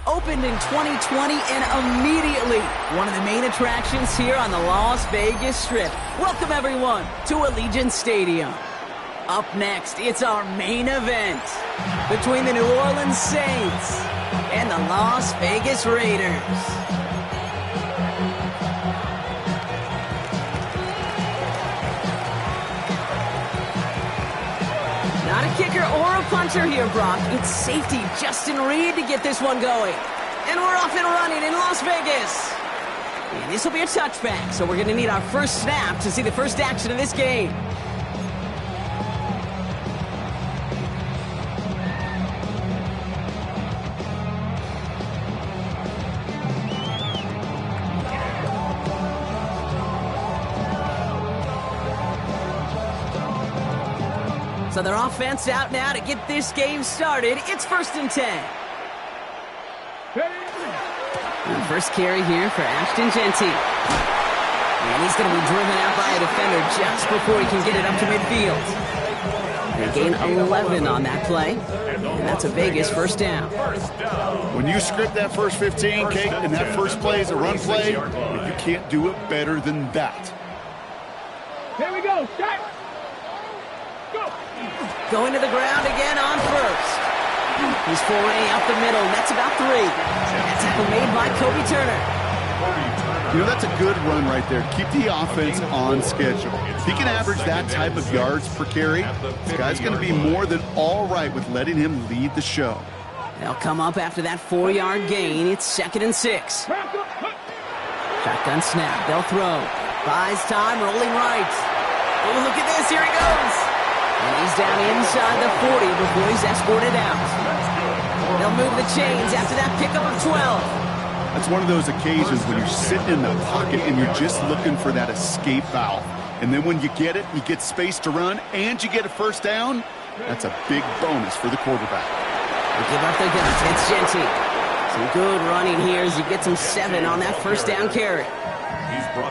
Opened in 2020 and immediately one of the main attractions here on the Las Vegas Strip. Welcome, everyone, to Allegiant Stadium. Up next, it's our main event between the New Orleans Saints and the Las Vegas Raiders. Not a kicker or a puncher here, Brock. It's safety Justin Reed to get this one going. And we're off and running in Las Vegas. And this will be a touchback, so we're going to need our first snap to see the first action of this game. So their offense out now to get this game started. It's 1st and 10. And first carry here for Ashton Genty. And he's going to be driven out by a defender just before he can get it up to midfield. They gain 11 on that play. And that's a Vegas first down. When you script that first 15, Kate, and that first play is a run play, you can't do it better than that. Here we go. Start. Going to the ground again on first. He's foray up the middle. That's about 3. That tackle made by Kobe Turner. You know, that's a good run right there. Keep the offense on schedule. If he can average that type of yards per carry, this guy's going to be more than all right with letting him lead the show. They'll come up after that 4-yard gain. It's 2nd and 6. Shotgun snap. They'll throw. Buys time, rolling right. Oh, look at this. Here he goes. And he's down inside the 40 before he's escorted out. They'll move the chains after that pickup of 12. That's one of those occasions when you're sitting in the pocket and you're just looking for that escape valve. And then when you get it, you get space to run, and you get a first down. That's a big bonus for the quarterback. They give up their guns. It's Genty. Some good running here as he gets him 7 on that first down carry.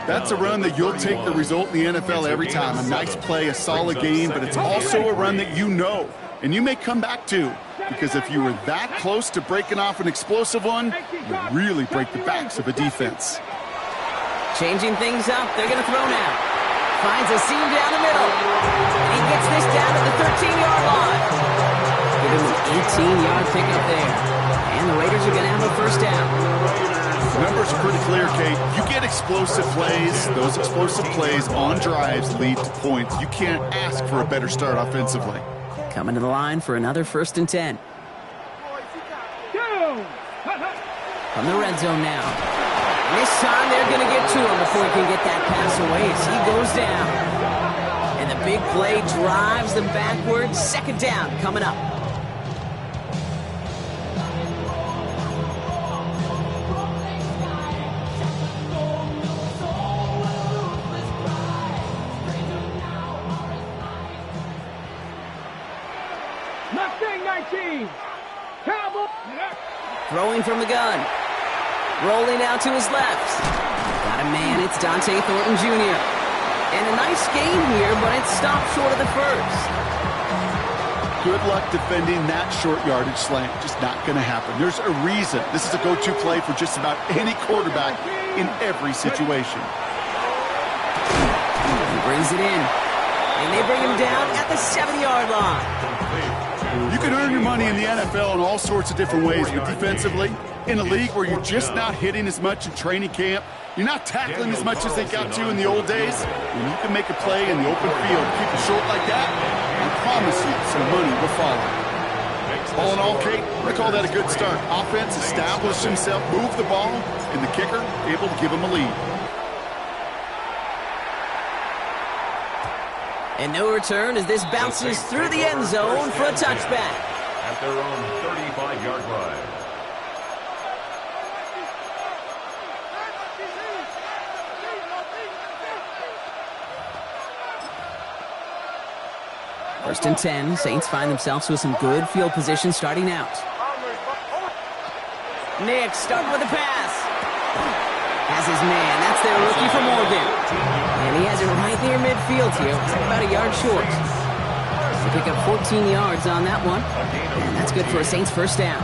That's a run that you'll take the result in the NFL every time. A nice play, a solid game, but it's also a run that you know and you may come back to, because if you were that close to breaking off an explosive one, you really break the backs of a defense. Changing things up, they're going to throw now. Finds a seam down the middle. And he gets this down to the 13-yard line. Give him an 18-yard pickup there. And the Raiders are going to have a first down. The numbers are pretty clear, Kate. You get explosive plays. Those explosive plays on drives lead to points. You can't ask for a better start offensively. Coming to the line for another 1st and 10. From the red zone now. This time they're going to get to him before he can get that pass away as he goes down. And the big play drives them backwards. 2nd down coming up. Throwing from the gun. Rolling out to his left. Got a man, it's Dante Thornton Jr. And a nice game here, but it stopped short of the first. Good luck defending that short yardage slant. Just not going to happen. There's a reason. This is a go-to play for just about any quarterback in every situation. He brings it in. And they bring him down at the 70-yard line. You can earn your money in the NFL in all sorts of different ways, but defensively, in a league where you're just not hitting as much in training camp, you're not tackling as much as they got to in the old days, when you can make a play in the open field, keep it short like that, I promise you some money will follow. All in all, Kate, I call that a good start. Offense established himself, moved the ball, and the kicker able to give him a lead. And no return as this bounces through the end zone for a touchback. At their own 35-yard line. First and 10, Saints find themselves with some good field position starting out. Nick starting with a pass. Has his man. That's their rookie from Oregon. And he has it right near midfield here. It's about a yard short. They pick up 14 yards on that one. And that's good for a Saints first down.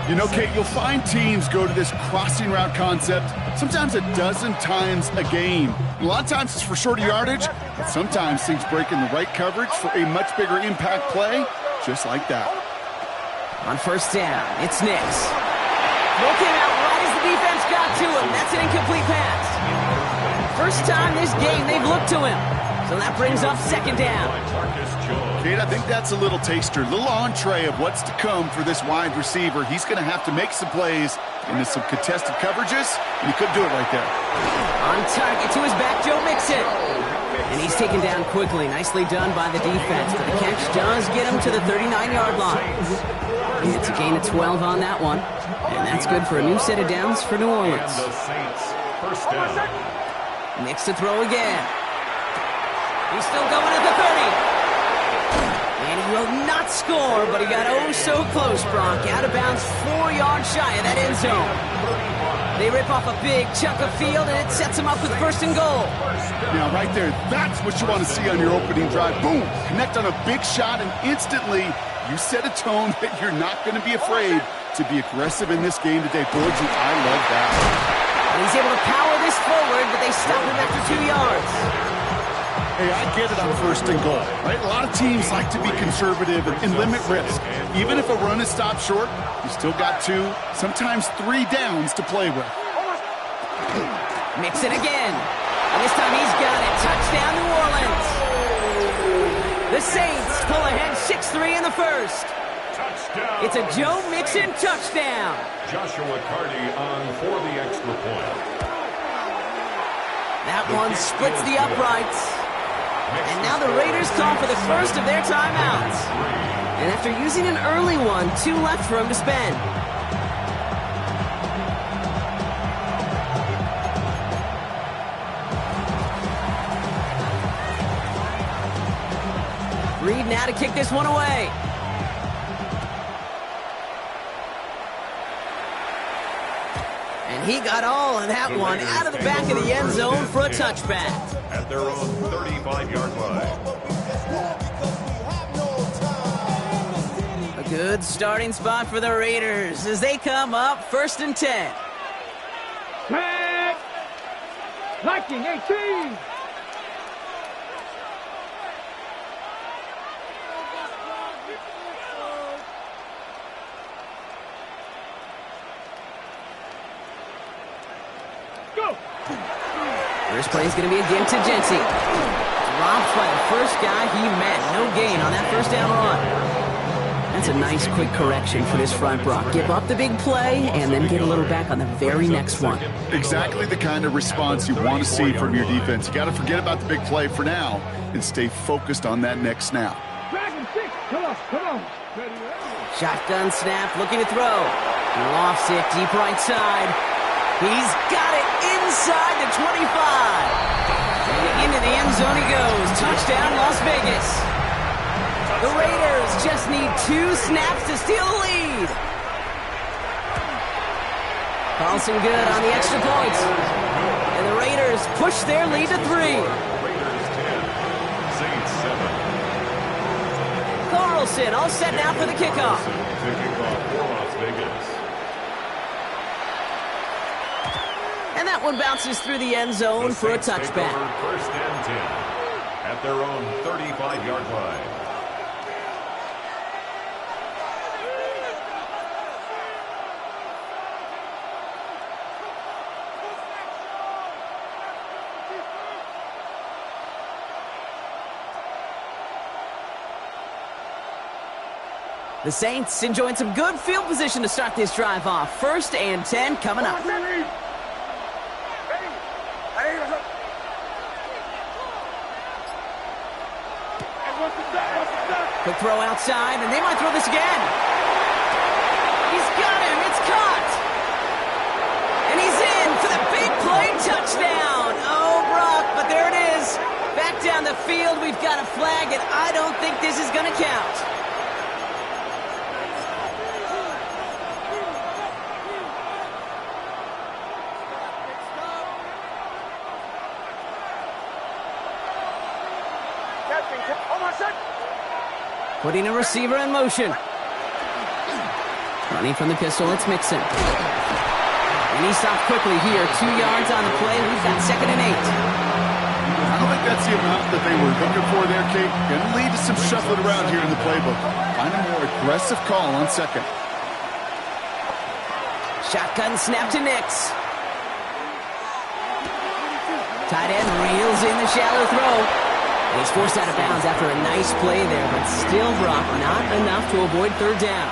You know, Kate, you'll find teams go to this crossing route concept sometimes a dozen times a game. A lot of times it's for shorter yardage, but sometimes things break in the right coverage for a much bigger impact play, just like that. On first down, it's Nix. Throw came out right as the defense got to him. That's an incomplete pass. First time this game they've looked to him. So that brings up second down. Kate, I think that's a little taster, a little entree of what's to come for this wide receiver. He's going to have to make some plays into some contested coverages, and he could do it right there. On target to his back, Joe Mixon. And he's taken down quickly. Nicely done by the defense, but the catch does get him to the 39-yard line. And it's a gain of 12 on that one. And that's good for a new set of downs for New Orleans. First down. Nix to throw again. He's still going at the 30. And he will not score, but he got oh so close, Brock. Out of bounds 4 yards shy of that end zone. They rip off a big chunk of field, and it sets them up with first and goal. Now, right there, that's what you want to see on your opening drive. Boom! Connect on a big shot, and instantly you set a tone that you're not going to be afraid to be aggressive in this game today. Boy, I love that. And he's able to power this forward, but they stop him after 2 yards. Hey, I get it on first and goal, right? A lot of teams like to be conservative and limit risk. Even if a run is stopped short, you still got 2, sometimes 3 downs to play with. Mixon again. And this time he's got it. Touchdown, New Orleans. The Saints pull ahead 6-3 in the first. Touchdown. It's a Joe Mixon touchdown. Joshua Carty on for the extra point. That one splits the uprights. And now the Raiders call for the first of their timeouts. And after using an early one, 2 left for him to spend. Reed now to kick this one away. And he got all of that one out of the back of the end zone for a touchback. At their own 35-yard line. A good starting spot for the Raiders as they come up first and 10. Tag. Liking 18. Go. First play is going to be again to Jency. Dropped by the first guy he met. No gain on that first down run. That's a nice quick correction for this front, Brock. Give up the big play and then get a little back on the very next one. Exactly the kind of response you want to see from your defense. You got to forget about the big play for now and stay focused on that next snap. Dragon 6. Come on, come on. Shotgun snap, looking to throw. Lofts it deep right side. He's got it inside the 25. And into the end zone he goes. Touchdown, Las Vegas. The Raiders just need 2 snaps to steal the lead. Carlson good on the extra points. And the Raiders push their lead to 3. Raiders 10, Saints 7. Carlson all set now for the kickoff. To kick off for Las Vegas. And that one bounces through the end zone for a touchback. First and 10 at their own 35-yard line. The Saints enjoying some good field position to start this drive off. First and 10 coming up. Quick throw outside, and they might throw this again. He's got him. It's caught. And he's in for the big play touchdown. Oh, Brock, but there it is. Back down the field, we've got a flag, and I don't think this is going to count. Putting a receiver in motion. Running from the pistol, it's Mixon. And he stopped quickly here. 2 yards on the play. We've got 2nd and 8. I don't think that's the amount that they were looking for there, Kate. Going to lead to some shuffling around here in the playbook. Find a more aggressive call on 2nd. Shotgun snap to Nix. Tight end reels in the shallow throw. He's forced out of bounds after a nice play there, but still, Brock, not enough to avoid 3rd down.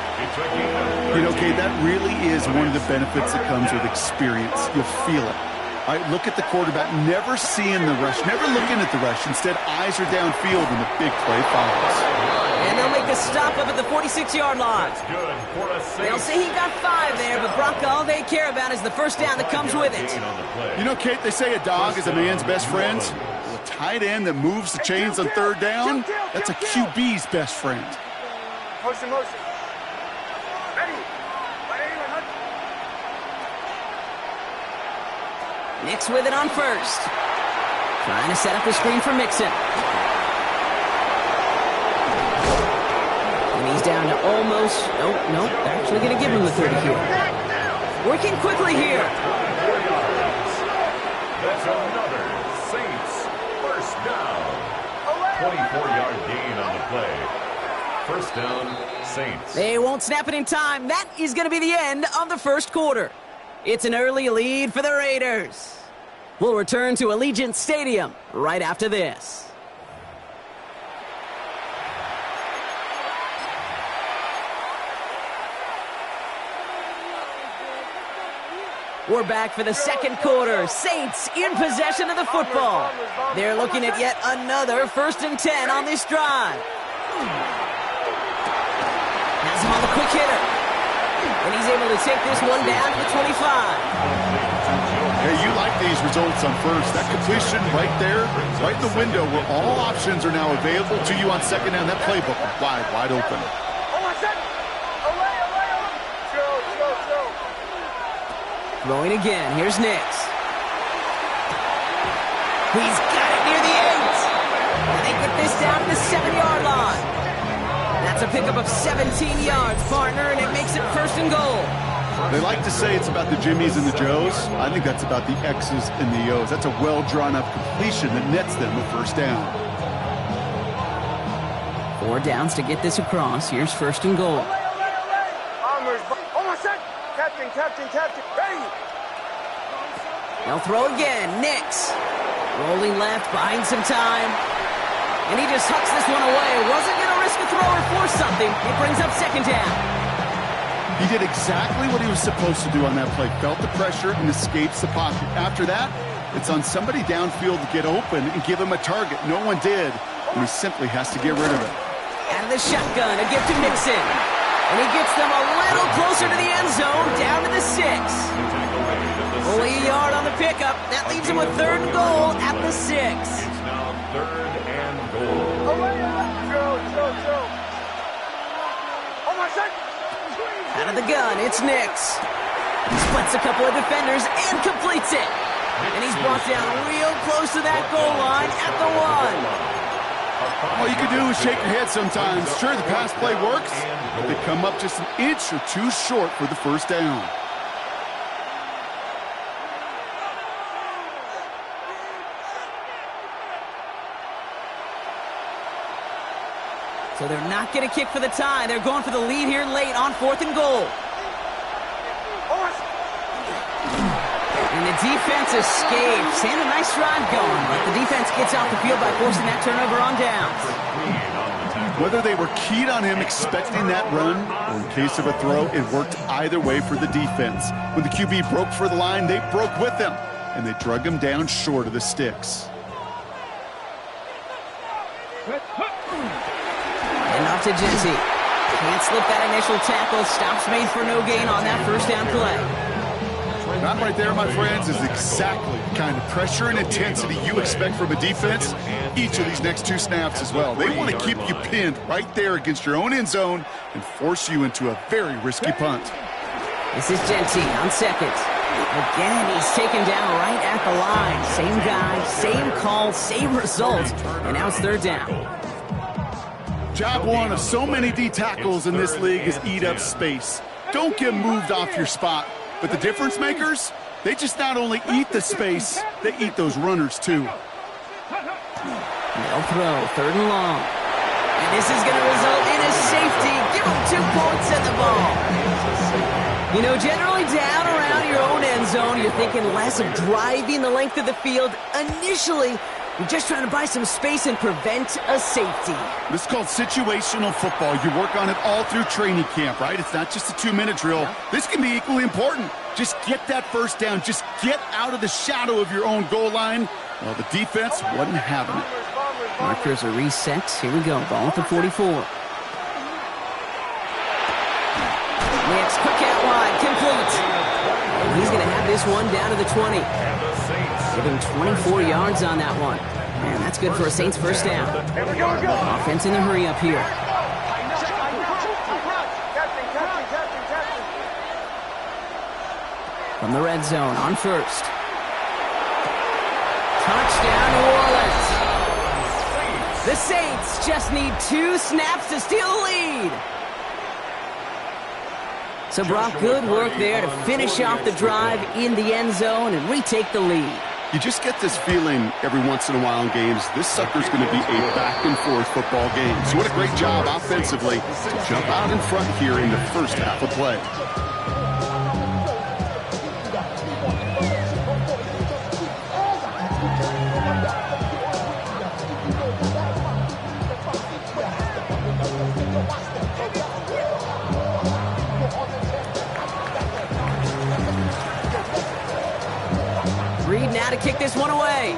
You know, Kate, that really is one of the benefits that comes with experience. You'll feel it. All right, look at the quarterback, never seeing the rush, never looking at the rush. Instead, eyes are downfield, and the big play follows. And they'll make a stop up at the 46-yard line. They'll say he got 5 there, but Brock, all they care about is the 1st down that comes with it. You know, Kate, they say a dog is a man's best friend. Well, a tight end that moves the chains on 3rd down, that's a QB's best friend. Motion. Ready. Nix with it on 1st. Trying to set up the screen for Mixon. And he's down to almost... Nope. They're actually going to give him the 30 here. Working quickly here. That's another Saints 1st down. 24-yard gain on the play. 1st down, Saints. They won't snap it in time. That is going to be the end of the 1st quarter. It's an early lead for the Raiders. We'll return to Allegiant Stadium right after this. We're back for the 2nd quarter. Saints in possession of the football. They're looking at yet another 1st and 10 on this drive. Has him on the quick hitter. And he's able to take this one down to the 25. Hey, you like these results on 1st. That completion right there, right in the window where all options are now available to you on 2nd down. That playbook wide open. Throwing again. Here's Nix. He's got it near the 8. And they get this down to the 7-yard line. That's a pickup of 17 yards, partner, and it makes it 1st and goal. They like to say it's about the Jimmies and the Joes. I think that's about the X's and the O's. That's a well-drawn-up completion that nets them a 1st down. 4 downs to get this across. Here's 1st and goal. Captain, ready. They'll throw again. Nix. Rolling left, buying some time. And he just hucks this one away. Wasn't going to risk a throw or force something. It brings up 2nd down. He did exactly what he was supposed to do on that play. Felt the pressure and escapes the pocket. After that, it's on somebody downfield to get open and give him a target. No one did, and he simply has to get rid of it. Out of the shotgun, a gift to Mixon. And he gets them a little closer to the end zone, down to the 6. Only a yard on the pickup. That leaves him with 3rd and goal at the 6. It's now 3rd and goal. Out of the gun, it's Nix. He splits a couple of defenders and completes it. And he's brought down real close to that goal line at the 1. All you can do is shake your head sometimes. Sure, the pass play works, but they come up just an inch or 2 short for the 1st down. So they're not going to kick for the tie. They're going for the lead here late on 4th and goal. And the defense escapes. And a nice drive going. But the defense gets off the field by forcing that turnover on downs. Whether they were keyed on him expecting that run, or in case of a throw, it worked either way for the defense. When the QB broke for the line, they broke with him. And they drug him down short of the sticks. And off to Genty. Can't slip that initial tackle. Stops made for no gain on that 1st down play. That right there, my friends, is exactly the kind of pressure and intensity you expect from a defense each of these next 2 snaps as well. They want to keep you pinned right there against your own end zone and force you into a very risky punt. This is Genty on 2nd. Again, he's taken down right at the line. Same guy, same call, same result. And now it's 3rd down. Job one of so many D tackles in this league is eat up space. Don't get moved off your spot. But the difference makers, they just not only eat the space, they eat those runners too. They'll throw, 3rd and long. And this is going to result in a safety. Give them 2 points and the ball. You know, generally down around your own end zone, you're thinking less of driving the length of the field. Initially, you're just trying to buy some space and prevent a safety. This is called situational football. You work on it all through training camp, right? It's not just a 2-minute drill. Yeah. This can be equally important. Just get that first down. Just get out of the shadow of your own goal line. Well, the defense wasn't having it. Markers are reset. Here we go. Ball at the 44. Next, quick out wide. Complete. And he's going to have this one down to the 20. Give him 24 yards on that one. Man, that's good for a Saints first down. Offense in the hurry up here. From the red zone on first. Touchdown, New Orleans. The Saints just need 2 snaps to steal the lead. So Brock, good work there to finish off the drive in the end zone and retake the lead. You just get this feeling every once in a while in games, this sucker's going to be a back-and-forth football game. So what a great job offensively to jump out in front here in the first half of play. Reed now to kick this one away.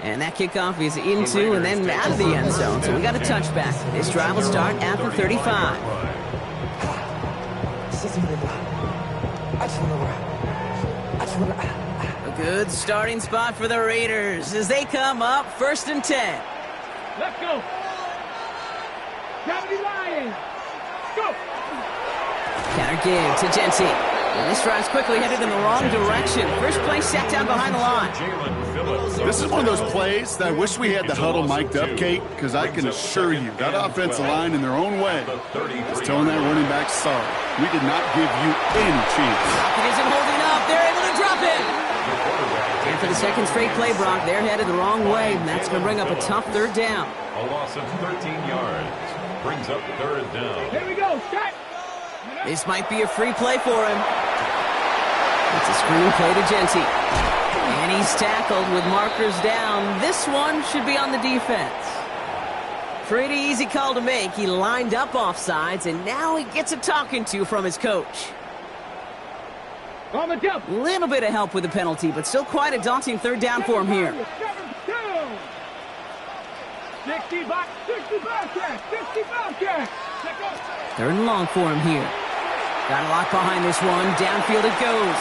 And that kickoff is into and then out of the end zone. So we got a touchback. This drive will start at the 35. A good starting spot for the Raiders as they come up 1st and 10. Let's go. Gravity Lions. Go. Counter give to Jency. And this drive's quickly headed in the wrong direction. First play sat down behind the line. This is one of those plays that I wish we had the huddle mic'd up, Kate, because I can assure you that offensive line in their own way is telling that running back, sorry, we did not give you any chance. It isn't holding up. They're able to drop it. And for the second straight play, Brock, they're headed the wrong way, and that's going to bring up a tough 3rd down. A loss of 13 yards brings up 3rd down. Here we go. Shot. This might be a free play for him. It's a screen play to Jency. And he's tackled with markers down. This one should be on the defense. Pretty easy call to make. He lined up offsides, and now he gets a talking to from his coach. On the jump. Little bit of help with the penalty, but still quite a daunting 3rd down for him here. 65 catch. 65 catch. 3rd and long for him here. Got a lot behind this one. Downfield it goes.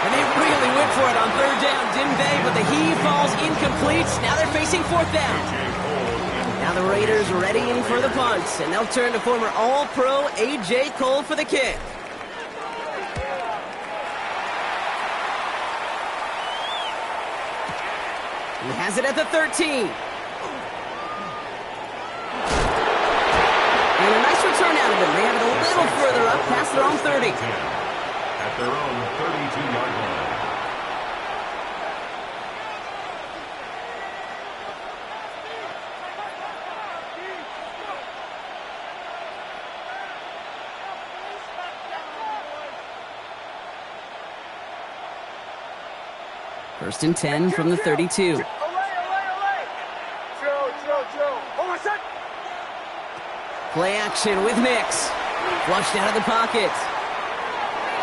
And they really went for it on 3rd down, didn't they? But the heave falls incomplete. Now they're facing 4th down. Now the Raiders readying for the punts, and they'll turn to former All-Pro A.J. Cole for the kick. He has it at the 13. And a nice return out of them. They have it a little further up past their own 30. At their own 32-yard line. First and 10 from the 32. Play action with Nix. Flushed out of the pocket.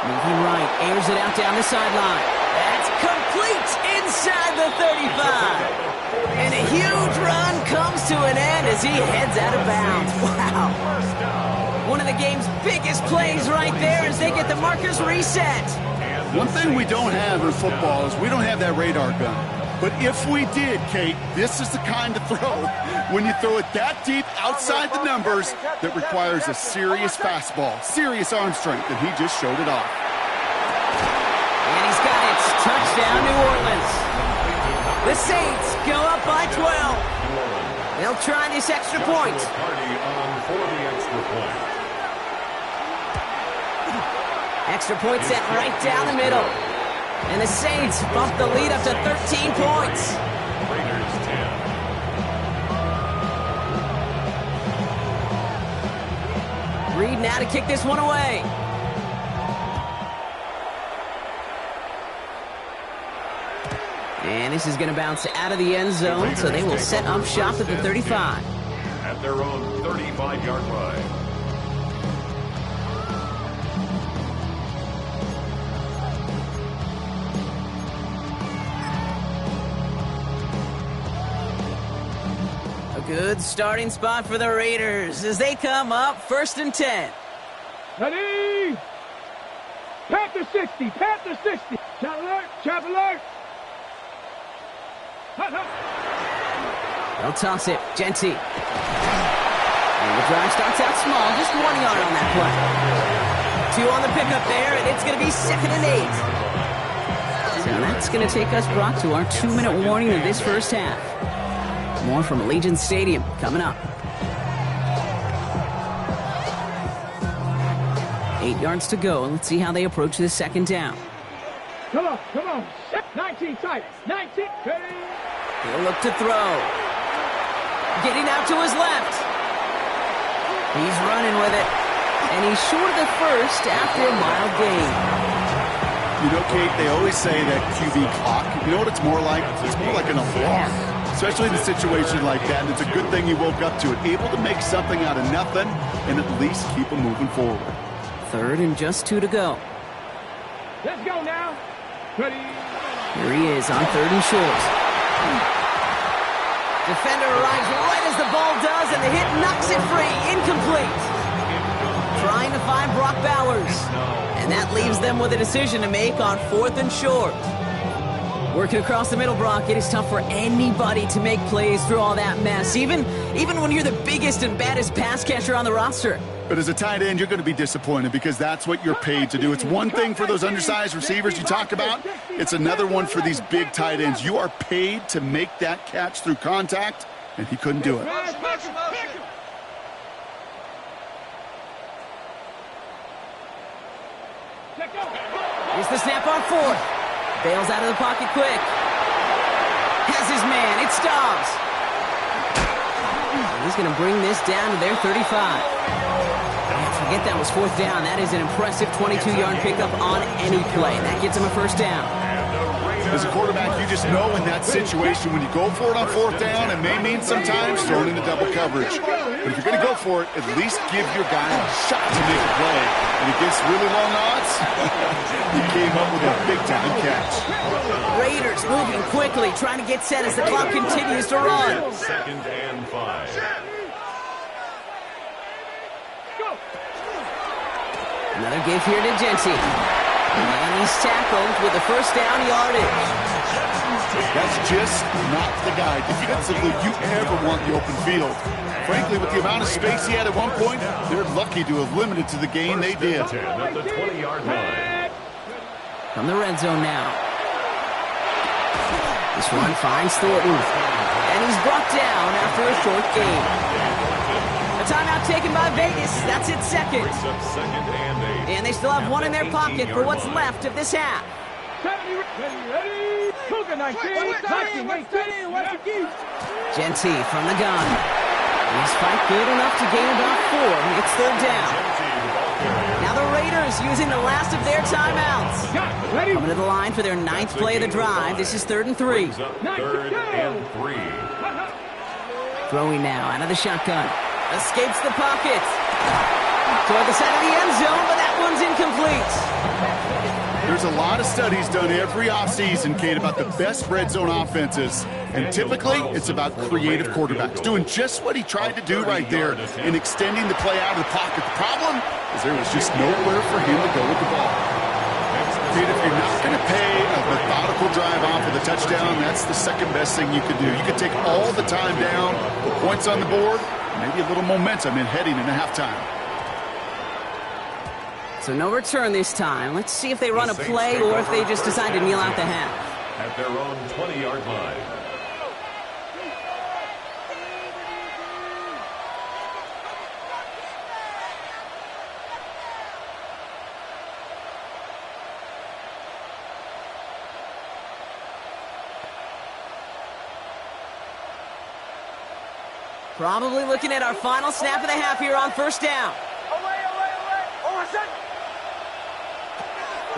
Moving right, airs it out down the sideline. That's complete inside the 35. And a huge run comes to an end as he heads out of bounds. Wow. One of the game's biggest plays right there as they get the markers reset. One thing we don't have in football is we don't have that radar gun. But if we did, Kate, this is the kind of throw, when you throw it that deep outside the numbers, that requires a serious fastball, serious arm strength, and he just showed it off. And he's got it. Touchdown, New Orleans. The Saints go up by 12. They'll try this extra point. Extra point set right down the middle. And the Saints bump the lead up to 13 points. Raiders 10. Reed now to kick this one away. And this is going to bounce out of the end zone, so they will set up shop at the 35. At their own 35-yard line. A good starting spot for the Raiders as they come up 1st and 10. Ready? Panther 60, Panther 60. Chop alert, chop alert. They'll toss it. Genty. And the drive starts out small, just 1 yard on that play. 2 on the pickup there, and it's going to be 2nd and 8. So that's going to take us, Brock, to our 2-minute warning of this first half. More from Allegiant Stadium coming up. 8 yards to go, and let's see how they approach this 2nd down. Come on, come on. 19 tight, 19. Ready? He'll look to throw. Getting out to his left. He's running with it. And he's short of the first after a mild gain. You know, Kate, they always say that QB clock. You know what it's more like? It's more like an alarm. Especially in a situation like that. And it's a good thing he woke up to it. Able to make something out of nothing and at least keep him moving forward. 3rd and just 2 to go. Let's go now. Ready? Here he is on 3rd and short. Defender arrives right as the ball does, and the hit knocks it free. Incomplete. Trying to find Brock Bowers. And that leaves them with a decision to make on 4th and short. Working across the middle, Brock, it is tough for anybody to make plays through all that mess, even when you're the biggest and baddest pass catcher on the roster. But as a tight end, you're going to be disappointed because that's what you're paid to do. It's one thing for those undersized receivers you talk about. It's another one for these big tight ends. You are paid to make that catch through contact, and he couldn't do it. Here's the snap on 4th. Bails out of the pocket quick. Has his man. It's Dobbs. He's going to bring this down to their 35. Forget that was 4th down. That is an impressive 22-yard pickup on any play. That gets him a 1st down. As a quarterback, you just know in that situation when you go for it on 4th down, it may mean sometimes throwing into double coverage. But if you're going to go for it, at least give your guy a shot to make a play. And against really long odds, he came up with a big-time catch. Raiders moving quickly, trying to get set as the clock continues to run. 2nd and 5. Another give here to Genty. And he's tackled with the 1st down yardage. That's just not the guy defensively you ever want the open field. Frankly, with the amount of space he had at one point, they're lucky to have limited to the gain they did. 10 at the 20-yard line. From the red zone now. This one finds Thornton. And he's brought down after a short gain. A timeout taken by Vegas. That's its 2nd. And they still have 1 in their pocket for what's left of this half. Ready? Cougar 19, 18. Genty from the gun. He's fight good enough to gain about 4. It's 3rd down. Now the Raiders using the last of their timeouts. Coming to the line for their 9th play of the drive. This is 3rd and 3. 3rd and 3. Throwing now out of the shotgun. Escapes the pocket. Toward the side of the end zone, but that one's incomplete. There's a lot of studies done every offseason, Kate, about the best red zone offenses. And typically, it's about creative quarterbacks doing just what he tried to do right there in extending the play out of the pocket. The problem is there was just nowhere for him to go with the ball. Kate, if you're not going to pay a methodical drive off with a touchdown, that's the 2nd best thing you can do. You can take all the time down, put points on the board, maybe a little momentum in heading into halftime. So no return this time. Let's see if they run a play or if they just decide to kneel out the half. At their own 20-yard line. Probably looking at our final snap of the half here on first down.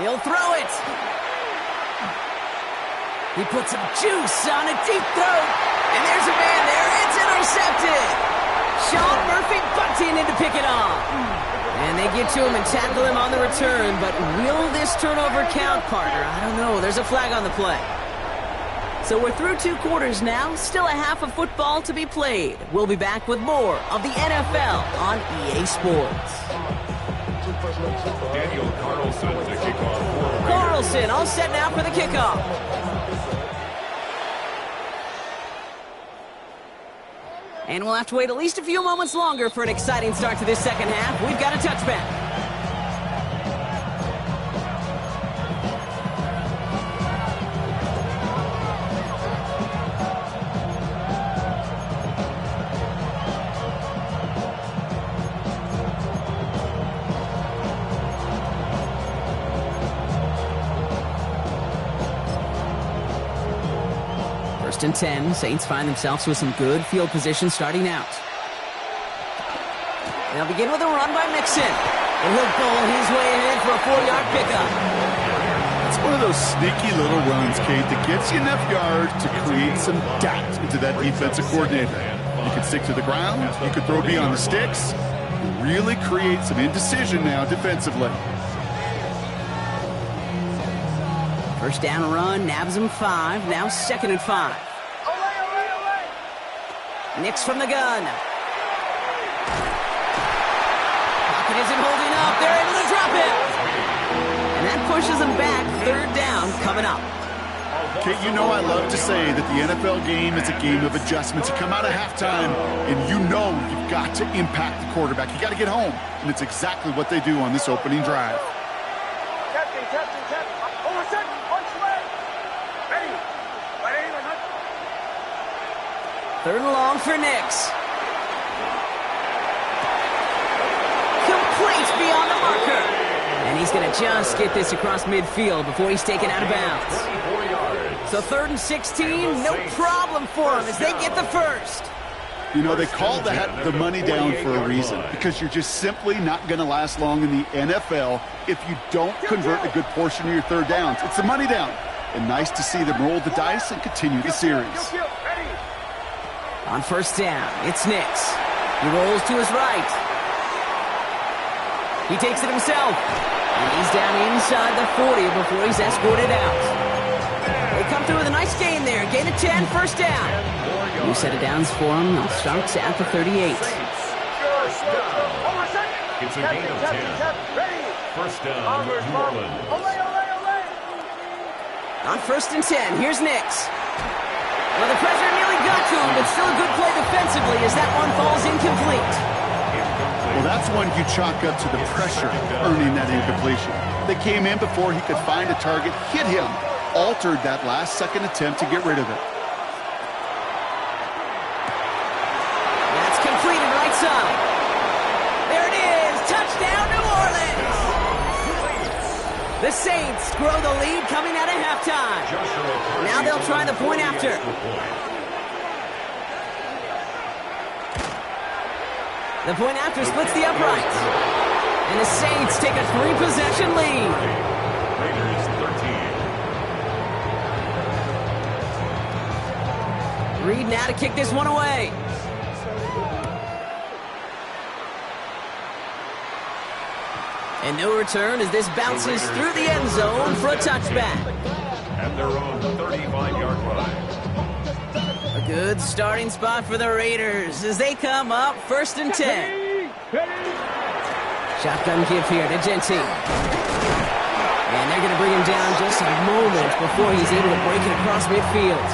He'll throw it. He puts some juice on a deep throw. And there's a man there. It's intercepted. Sean Murphy bunting in to pick it off. And they get to him and tackle him on the return. But will this turnover count, partner? I don't know. There's a flag on the play. So we're through 2 quarters now. Still a half of football to be played. We'll be back with more of the NFL on EA Sports. Daniel Carlson to kick off. Carlson all set now for the kickoff. And we'll have to wait at least a few moments longer for an exciting start to this second half. We've got a touchback. First and 10, Saints find themselves with some good field position starting out. They'll begin with a run by Mixon. And he'll pull his way ahead for a 4-yard pickup. It's one of those sneaky little runs, Kate, that gets you enough yards to create some doubt into that defensive coordinator. You can stick to the ground, you can throw beyond the sticks, really create some indecision now defensively. First down run, nabs him 5, now 2nd and 5. Nix from the gun. Pocket isn't holding up. They're able to drop it. And that pushes them back. 3rd down coming up. Kate, you know I love to say that the NFL game is a game of adjustments. You come out of halftime, and you know you've got to impact the quarterback. You got to get home, and it's exactly what they do on this opening drive. Third and long for Nix. Complete beyond the marker. And he's going to just get this across midfield before he's taken out of bounds. So 3rd and 16, no problem for him as they get the first. You know, they call that the money down for a reason, because you're just simply not going to last long in the NFL if you don't convert a good portion of your 3rd downs. It's the money down. And nice to see them roll the dice and continue the series. On first down, it's Nix. He rolls to his right. He takes it himself. And he's down inside the 40 before he's escorted out. They come through with a nice gain there. Gain of 10, first down. New set of downs for him. They'll start at the 38. It's a gain of 10. First down, New Orleans. On first and 10, here's Nix. Well, the pressure nearly got to him, but still a good play defensively as that one falls incomplete. Well, that's one you chalk up to the pressure earning that incompletion. They came in before he could find a target, hit him, altered that last-second attempt to get rid of it. That's completed right side. There it is, touchdown New Orleans! The Saints grow the lead coming out of halftime. Now they'll try the point after. The point after splits the uprights. And the Saints take a 3-possession lead. Raiders 13. Reed now to kick this one away. And no return as this bounces through the end zone for a touchback. At their own 35-yard line. A good starting spot for the Raiders as they come up 1st and 10. Shotgun give here to Genty. And they're going to bring him down just a moment before he's able to break it across midfield.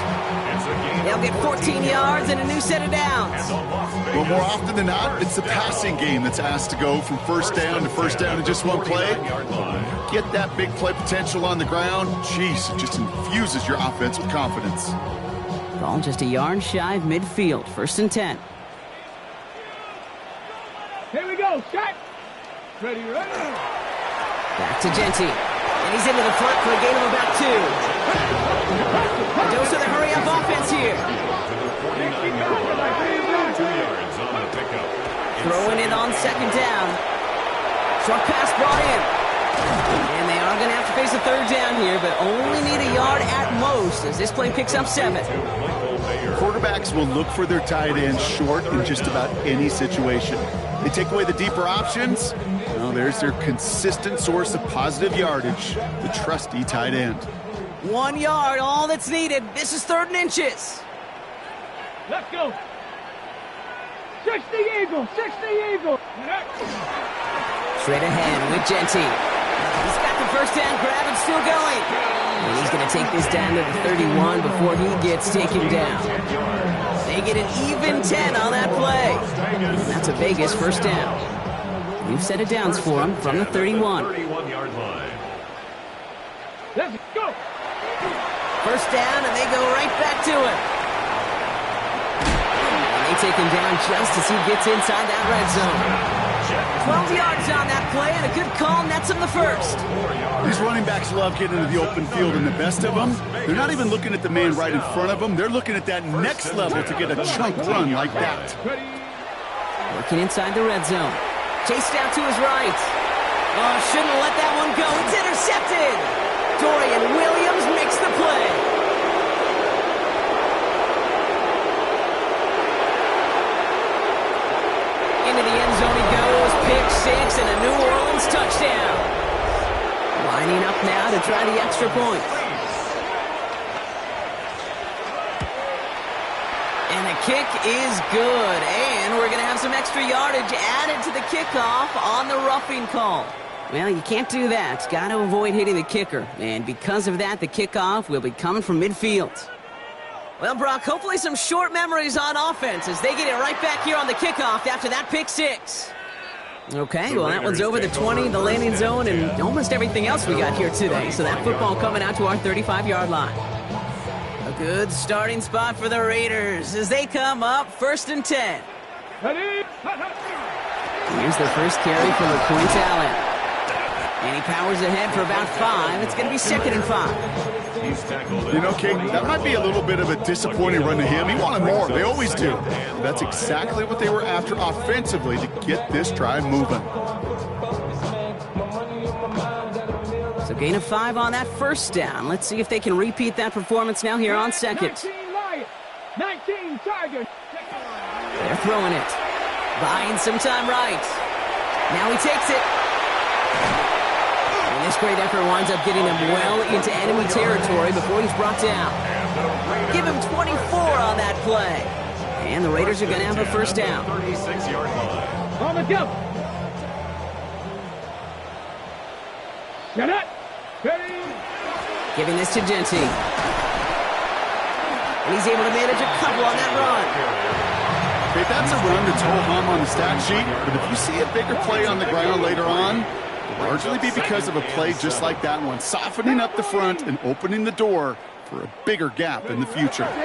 They'll get 14 yards and a new set of downs. Well, more often than not, it's the passing game that's asked to go from first down to first down in just one play. Get that big play potential on the ground. Jeez, it just infuses your offense with confidence. Ball just a yard shy of midfield. 1st and 10. Here we go. Set. Ready. Back to Genty. And he's into the front for a gain of about 2. A dose of the hurry-up offense here. To the 49-yard line. 2 yards. throwing it on second down. Short pass brought in. And they are going to have to face a third down here, but only need a yard at most as this play picks up 7. Quarterbacks will look for their tight end short in just about any situation. They take away the deeper options. Well, there's their consistent source of positive yardage, the trusty tight end. 1 yard, all that's needed. This is 3rd and inches. Let's go. 60 Eagles, 60 Eagles. Straight ahead with Genty. He's got the first down grab and still going. And he's going to take this down to the 31 before he gets taken down. They get an even 10 on that play. And that's a Vegas first down. We've set of downs for him from the 31. 31-yard line. Let's go. First down, and they go right back to it. And they take him down just as he gets inside that red zone. 12 yards on that play, and a good call nets him the first. These running backs love getting into the open field, and the best of them, they're not even looking at the man right in front of them. They're looking at that next level to get a chunk run like that. Working inside the red zone. Chased out to his right. Oh, shouldn't have let that one go. It's intercepted. Dorian Williams makes the play. Into the end zone he goes. Pick 6 and a New Orleans touchdown. Lining up now to try the extra point. And the kick is good. And we're going to have some extra yardage added to the kickoff on the roughing call. Well, you can't do that. Got to avoid hitting the kicker. And because of that, the kickoff will be coming from midfield. Well, Brock, hopefully some short memories on offense as they get it right back here on the kickoff after that pick 6. Okay, well, that one's over the 20, the landing zone, and almost everything else we got here today. So that football coming out to our 35-yard line. A good starting spot for the Raiders as they come up 1st and 10. Here's their first carry for LaQuint Allen. And he powers ahead for about 5. It's going to be 2nd and 5. You know, Kate, that might be a little bit of a disappointing run to him. He wanted more. They always do. That's exactly what they were after offensively to get this drive moving. So gain of 5 on that first down. Let's see if they can repeat that performance now here on 2nd. 19 Lions, 19 Tigers. They're throwing it. Buying some time right. Now he takes it. And this great effort winds up getting him well into enemy territory before he's brought down. Give him 24 on that play. And the Raiders are going to have a first down. 36-yard line. On the jump. Get it. Ready. Giving this to Genty. And he's able to manage a couple on that run. Okay, that's a run that's ho-hum on the stat sheet, but if you see a bigger play on the ground later on, it'll largely be because of a play just like that one, softening up the front and opening the door for a bigger gap in the future. An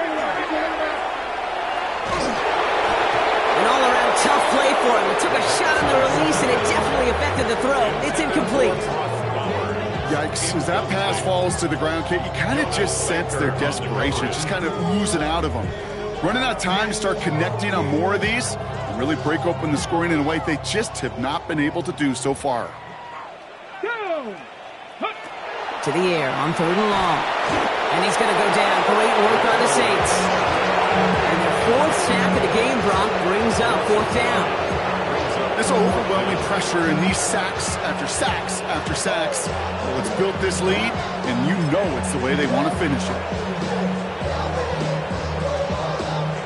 all-around tough play for him. It took a shot on the release, and it definitely affected the throw. It's incomplete. Yikes, as that pass falls to the ground, Kate, you kind of just sense their desperation, just kind of oozing out of them. Running out of time to start connecting on more of these and really break open the scoring in a way they just have not been able to do so far. To the air on 3rd and long. And he's going to go down. Great work on the Saints. And their 4th sack of the game, Brock, brings up 4th down. This overwhelming pressure and these sacks after sacks after sacks, well, it's built this lead, and you know it's the way they want to finish it.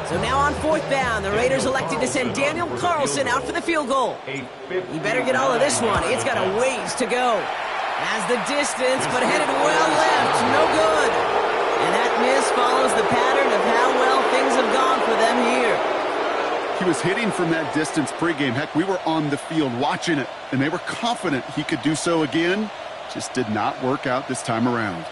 So now on 4th down, the Raiders elected to send Daniel Carlson out for the field goal. He better get all of this one. It's got a ways to go. Has the distance, but headed well left. No good. And that miss follows the pattern of how well things have gone for them here. He was hitting from that distance pregame. Heck, we were on the field watching it, and they were confident he could do so again. Just did not work out this time around.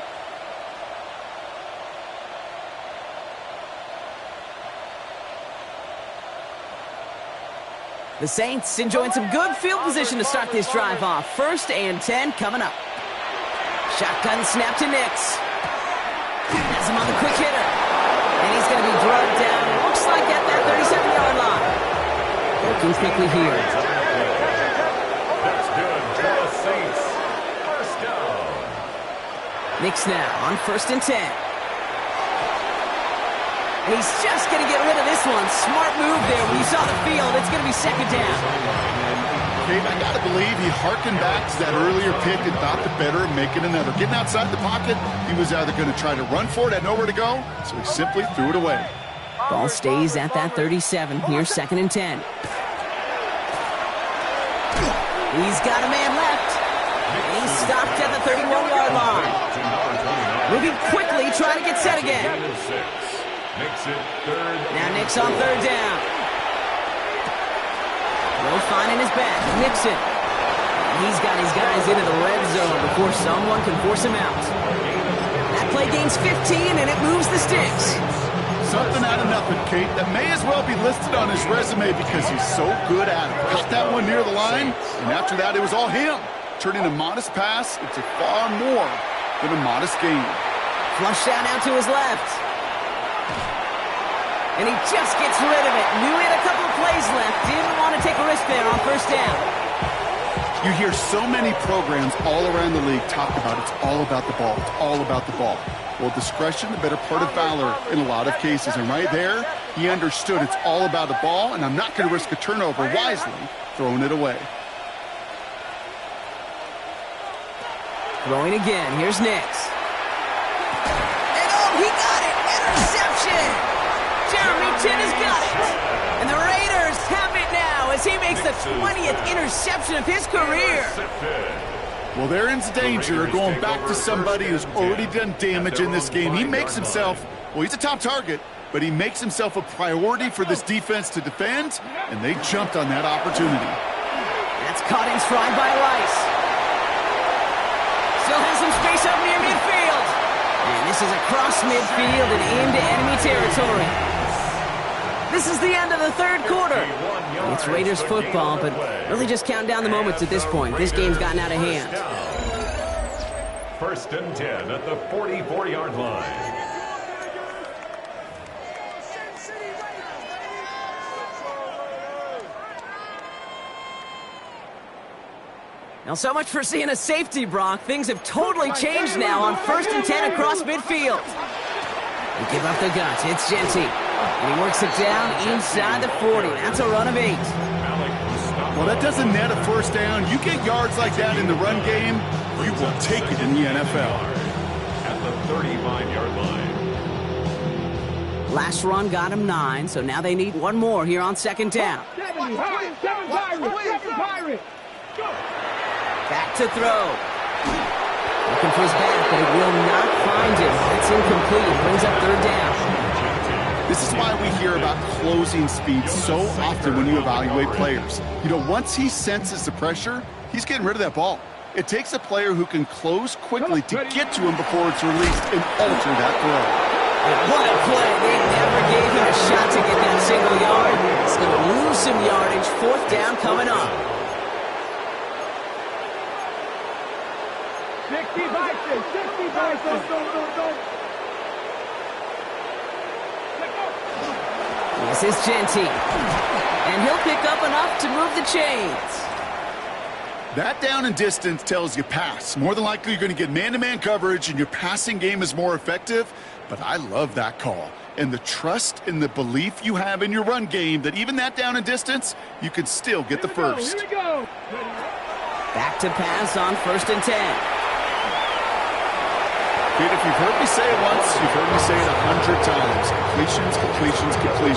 The Saints enjoying some good field position to start this drive off. 1st and 10 coming up. Shotgun snap to Nix. Has him on the quick hitter. And he's going to be drugged down. Looks like at that 37-yard line. They're Looking quickly here. That's good for the Saints. First down. Knicks now on 1st and 10. And he's just going to get rid of this one. Smart move there. When you saw the field, it's going to be 2nd down. Gabe, I got to believe he harkened back to that earlier pick and thought the better of making another. Getting outside the pocket, he was either going to try to run for it, had nowhere to go, so he simply threw it away. Ball stays at that 37. Here's 2nd and 10. He's got a man left. He's stopped at the 31-yard line. Moving quickly, trying to get set again. Makes it 3rd. Now Nick's on 3rd down. Low finding his back. Nixon. He's got his guys into the red zone before someone can force him out. That play gains 15, and it moves the sticks. Something out of nothing, Kate, that may as well be listed on his resume because he's so good at it. Got that one near the line, and after that, it was all him. Turning a modest pass into far more than a modest gain. Flush down out to his left. And he just gets rid of it. Knew he had a couple of plays left. Didn't want to take a risk there on 1st down. You hear so many programs all around the league talk about it's all about the ball. It's all about the ball. Well, discretion, the better part of valor in a lot of cases. And right there, he understood it's all about the ball, and I'm not going to risk a turnover wisely, throwing it away. Throwing again. Here's Nix. And oh, he got it! Interception! Jeremy Chin has got it. And the Raiders have it now as he makes the 20th interception of his career. Well, they're in danger of going back to somebody who's already done damage in this game. He makes himself, well, he's a top target, but he makes himself a priority for this defense to defend, and they jumped on that opportunity. That's caught in stride by Rice. Still has some space up near midfield. And this is across midfield and into enemy territory. This is the end of the 3rd quarter. It's Raiders football, but really just counting down the moments at this point. This game's gotten out of hand. 1st and 10 at the 44-yard line. Now, so much for seeing a safety, Brock. Things have totally changed now on 1st and 10 across midfield. They give up the guts. It's Genty. And he works it down inside the 40. That's a run of 8. Well, that doesn't net a 1st down. You get yards like that in the run game, you will take it in the NFL. At the 35-yard line. Last run got him 9, so now they need one more here on 2nd down. 7 Pirates. Go. Back to throw. Looking for his back, but it will not find him. It's incomplete. Brings up 3rd down. This is why we hear about closing speed so often when you evaluate players. You know, once he senses the pressure, he's getting rid of that ball. It takes a player who can close quickly to get to him before it's released and alter that throw. What a play. They never gave him a shot to get that single yard. He's going to lose some yardage. 4th down coming up. 65. This is Genty. And he'll pick up enough to move the chains. That down and distance tells you pass. More than likely, you're going to get man-to-man coverage, and your passing game is more effective. But I love that call. And the trust and the belief you have in your run game that even that down and distance, you can still get the first. Here we go. Back to pass on 1st and 10. Kid, if you've heard me say it once, you've heard me say it 100 times. Completions.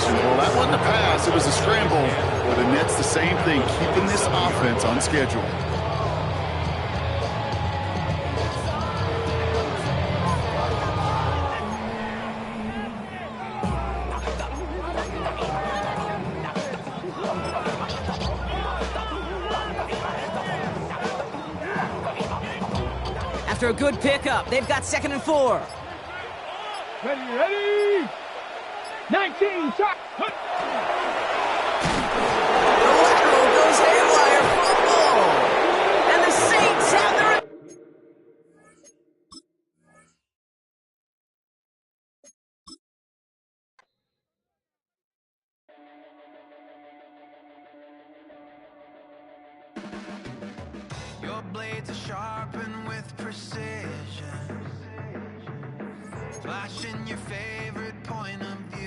Well, that wasn't a pass. It was a scramble. But the net's the same thing, keeping this offense on schedule. After a good pickup, they've got 2nd and 4. Ready. 19, shot. The lateral goes haywire, fumble. And the Saints have the... Your blades are sharpened with precision, flashing your favorite point of view.